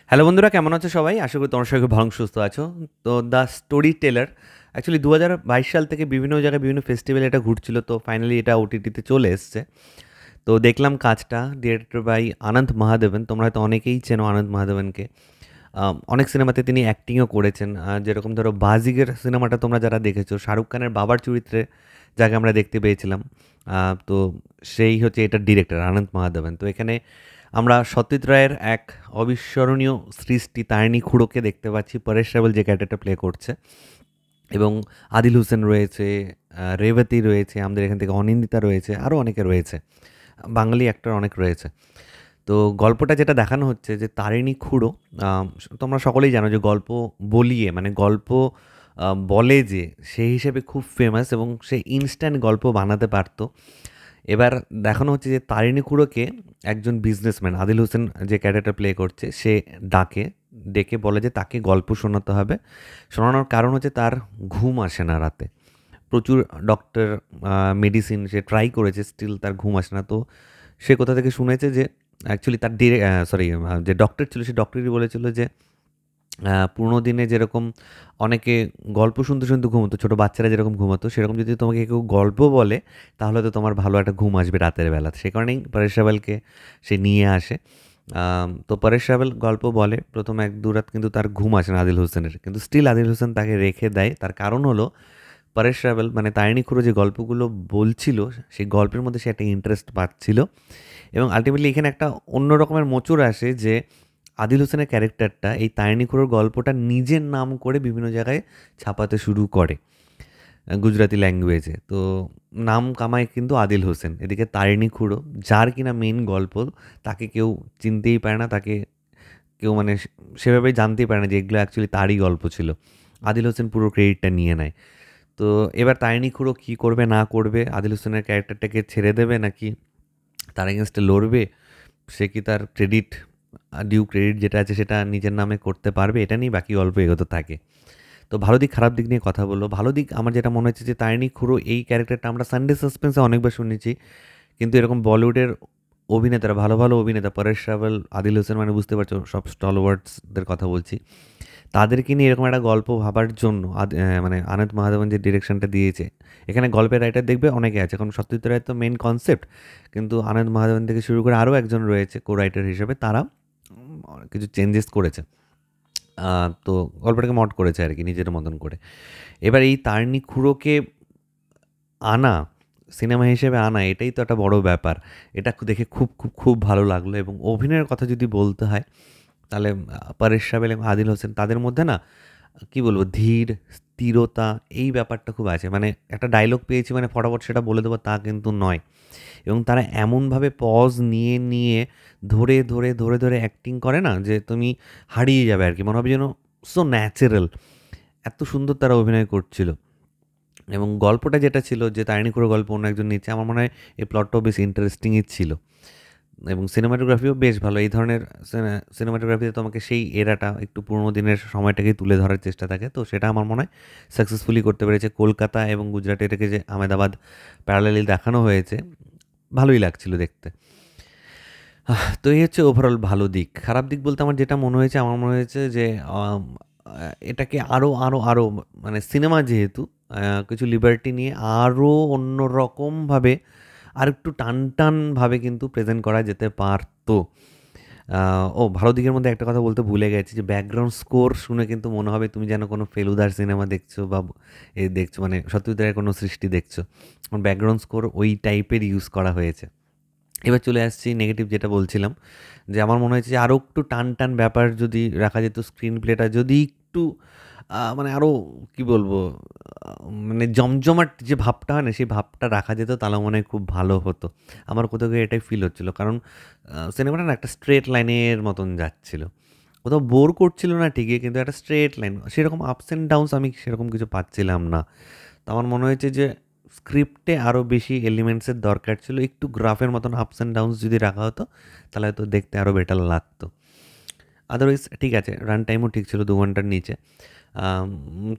Hello বন্ধুরা, কেমন আছো সবাই? আশা করি তোমরা সবাই খুব ভালো সুস্থ আছো। তো দ্য স্টোরি টেলার অ্যাকচুয়ালি ২০২২ সাল থেকে বিভিন্ন জায়গায় বিভিন্ন ফেস্টিভ্যালে এটা ঘুরছিল। তো ফাইনালি এটা ওটিটিতে চলে এসছে। তো দেখলাম কাজটা ডিরেক্টর বাই আনন্দ মহাদেবন। তোমরা হয়তো অনেকেই চেনো আনন্দ মহাদেবনকে। অনেক সিনেমাতে তিনি অ্যাক্টিংও করেছেন। যেরকম ধরো বাজিগর সিনেমাটা তোমরা যারা দেখেছো, শাহরুখ খানের বাবার চরিত্রে যাকে আমরা দেখতে পেয়েছিলাম, তো সেই হচ্ছে এটার ডিরেক্টর আনন্দ মহাদেবন। তো এখানে আমরা সত্যজিৎ রায়ের এক অবিস্মরণীয় সৃষ্টি তারিণী খুড়োকে দেখতে পাচ্ছি, পরেশ রাওয়াল যে ক্যারেক্টারটা প্লে করছে, এবং আদিল হোসেন রয়েছে, রেবতী রয়েছে, আমাদের এখান থেকে অনিন্দিতা রয়েছে, আরও অনেকে রয়েছে, বাঙালি অ্যাক্টর অনেক রয়েছে। তো গল্পটা যেটা দেখানো হচ্ছে যে তারিণী খুড়ো, তোমরা সকলেই জানো যে গল্প বলিয়ে মানে গল্প বলে যে সেই হিসেবে খুব ফেমাস এবং সে ইনস্ট্যান্ট গল্প বানাতে পারতো। এবার দেখানো হচ্ছে যে তারিণী খুড়োকে একজন বিজনেসম্যান আদিল হোসেন যে ক্যারেক্টার প্লে করছে সে ডেকে বলে যে তাকে গল্প শোনাতে হবে। শোনানোর কারণ হচ্ছে তার ঘুম আসে না রাতে। প্রচুর ডক্টর মেডিসিন সে ট্রাই করেছে, স্টিল তার ঘুম আসে না। তো সে কোথা থেকে শুনেছে যে অ্যাকচুয়ালি তার যে ডক্টর ছিল সে ডক্টরই বলেছিল যে পুরোনো দিনে যেরকম অনেকে গল্প শুনতে শুনতে ঘুমোতো, ছোটো বাচ্চারা যেরকম ঘুমাতো, সেরকম যদি তোমাকে কেউ গল্প বলে তাহলে তো তোমার ভালো একটা ঘুম আসবে রাতের বেলা। সে কারণেই পরেশ রাওয়ালকে সে নিয়ে আসে। তো পরেশ রাওয়াল গল্প বলে প্রথম এক দু রাত, কিন্তু তার ঘুম আসে না আদিল হোসেনের, কিন্তু স্টিল আদিল হোসেন তাকে রেখে দেয়। তার কারণ হলো পরেশ রাওয়াল মানে তারিণী খুড়ো যে গল্পগুলো বলছিল সেই গল্পের মধ্যে সে একটা ইন্টারেস্ট পাচ্ছিল। এবং আলটিমেটলি এখানে একটা অন্য রকমের মোচড় আসে যে আদিল হোসেনের ক্যারেক্টারটা এই তারিণী খুড়োর গল্পটা নিজের নাম করে বিভিন্ন জায়গায় ছাপাতে শুরু করে গুজরাটি ল্যাঙ্গুয়েজে। তো নাম কামায় কিন্তু আদিল হোসেন, এদিকে তারিণী খুড়ো যার কিনা মেইন গল্প, তাকে কেউ চিনতেই পারে না, তাকে কেউ মানে সেভাবে জানতেই পারে না যে এগুলো অ্যাকচুয়ালি তারই গল্প ছিল। আদিল হোসেন পুরো ক্রেডিটটা নিয়ে নেয়। তো এবার তারিণী খুড়ো কী করবে না করবে, আদিল হোসেনের ক্যারেক্টারটাকে ছেড়ে দেবে নাকি তার এগেনস্টে লড়বে, সে কি তার ডিউ ক্রেডিট যেটা আছে সেটা নিজের নামে করতে পারবে, এটা নিয়ে বাকি গল্প এগোতে থাকে। তো ভালো দিক খারাপ দিক নিয়ে কথা বললো। ভালো দিক আমার যেটা মনে হচ্ছে যে তারিণী খুড়ো এই ক্যারেক্টারটা আমরা সানডে সাসপেন্সে অনেকবার শুনেছি, কিন্তু এরকম বলিউডের অভিনেতারা ভালো ভালো অভিনেতা পরেশ রাওয়াল, আদিল হোসেন, মানে বুঝতে পারছো সব স্টলওয়ার্ডসদের কথা বলছি, তাদেরকে নিয়ে এরকম একটা গল্প ভাবার জন্য মানে আনন্দ মহাদেবন যে ডিরেকশনটা দিয়েছে, এখানে গল্পের রাইটার দেখবে অনেকে আছে। এখন সত্যজিৎ রায় তো মেন কনসেপ্ট, কিন্তু আনন্দ মহাদেবন থেকে শুরু করে আরও একজন রয়েছে কো রাইটার হিসেবে, তারা কিছু চেঞ্জেস করেছে। তো গল্পটাকে মড করেছে আর কি নিজের মতন করে। এবার এই তারিণী খুড়োকে আনা, সিনেমা হিসেবে আনা, এটাই তো একটা বড় ব্যাপার। এটা দেখে খুব খুব খুব ভালো লাগলো। এবং অভিনয়ের কথা যদি বলতে হয় তাহলে পরেশ রাওয়াল এবং আদিল হোসেন তাদের মধ্যে না কী বলবো, ধীর স্থিরতা এই ব্যাপারটা খুব আছে। মানে একটা ডায়লগ পেয়েছি মানে ফটাফট সেটা বলে দেবো তা কিন্তু নয়। এবং তারা এমনভাবে পজ নিয়ে নিয়ে ধরে ধরে ধরে ধরে অ্যাক্টিং করে না যে তুমি হারিয়ে যাবে আর কি, মনে হবে যেন সো ন্যাচারাল। এত সুন্দর তারা অভিনয় করছিল। এবং গল্পটা যেটা ছিল যে তারিণী খুড়ো গল্প অন্য একজন নিচ্ছে, আমার মনে হয় এই প্লটটাও বেশ ইন্টারেস্টিংই ছিল। এবং সিনেমাটোগ্রাফিও বেশ ভালো। এই ধরনের সিনেমাটোগ্রাফিতে তোমাকে সেই এরাটা একটু পুরোনো দিনের সময়টাকেই তুলে ধরার চেষ্টা থাকে, তো সেটা আমার মনে হয় সাকসেসফুলি করতে পেরেছে। কলকাতা এবং গুজরাটে এটাকে যে আহমেদাবাদ প্যারালালি দেখানো হয়েছে, ভালোই লাগছিল দেখতে। তো এই হচ্ছে ওভারঅল ভালো দিক। খারাপ দিক বলতে আমার যেটা মনে হয়েছে, আমার মনে হয়েছে যে এটাকে আরও আরও আরও মানে সিনেমা যেহেতু কিছু লিবার্টি নিয়ে আরও অন্য রকমভাবে আরেকটু টানটানভাবে কিন্তু প্রেজেন্ট করা যেতে পারতো। ভালো দিকের মধ্যে একটা কথা বলতে ভুলে গেছি যে ব্যাকগ্রাউন্ড স্কোর শুনে কিন্তু মনে হবে তুমি যেন কোনো ফেলুদার সিনেমা দেখছো বা দেখছো, মানে সত্যজিৎ রায়ের কোনো সৃষ্টি দেখছো। ব্যাকগ্রাউন্ড স্কোর ওই টাইপের ইউজ করা হয়েছে। এবার চলে আসছি নেগেটিভ যেটা বলছিলাম, যে আমার মনে হয়েছে যে আরও একটু টান ব্যাপার যদি রাখা যেত, স্ক্রিন প্লেটা যদি একটু মানে আরও কী বলবো, মানে জমজমাট যে ভাবটা হয় না সেই ভাবটা রাখা যেত তাহলে মনে হয় খুব ভালো হতো। আমার কোথাও গিয়ে এটাই ফিল হচ্ছিলো, কারণ সিনেমাটা না একটা স্ট্রেট লাইনের মতন যাচ্ছিল, কোথাও বোর করছিল না ঠিকই, কিন্তু একটা স্ট্রেট লাইন, সেরকম আপস অ্যান্ড ডাউনস আমি সেরকম কিছু পাচ্ছিলাম না। তো আমার মনে হয়েছে যে স্ক্রিপ্টে আরও বেশি এলিমেন্টসের দরকার ছিল, একটু গ্রাফের মতন আপস অ্যান্ড ডাউনস যদি রাখা হতো তাহলে হয়তো দেখতে আরও বেটার লাগতো। আদারওয়াইজ ঠিক আছে, রান টাইমও ঠিক ছিল 2 ঘন্টার নিচে।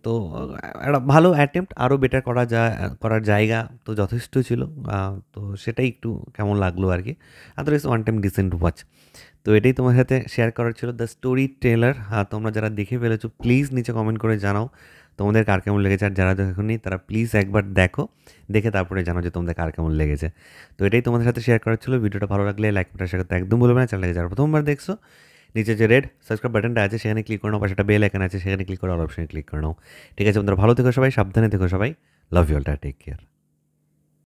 তো একটা ভালো অ্যাটেম্প্ট, আরও বেটার করার জায়গা তো যথেষ্ট ছিল। তো সেটাই একটু কেমন লাগলো আর কি। Otherwise one time decent watch. তো এটাই তোমার সাথে শেয়ার করার ছিল, দ্য স্টোরি টেলার। তোমরা যারা দেখে ফেলেছো প্লিজ নিচে কমেন্ট করে জানাও তোমাদের কার কেমন লেগেছে, আর যারা দেখোনি তারা প্লিজ একবার দেখো, দেখে তারপরে জানাও যে তোমাদের কার কেমন লেগেছে। তো এটাই তোমাদের সাথে শেয়ার করার ছিল। ভিডিওটা ভালো লাগলে লাইক বাটন শেয়ার করতে একদম বলবে না। চ্যানেলটাকে যারা প্রথমবার দেখছো, নিচে যে রেড সাবস্ক্রাইব বাটনটা আছে সেখানে ক্লিক করে নাও, পাশে একটা বেল আইকন আছে সেখানে ক্লিক করে অল অপশনে ক্লিক করে নাও। ঠিক আছে বন্ধুরা, ভালো থেকো সবাই, সাবধানে থেকো সবাই, love you all, take care.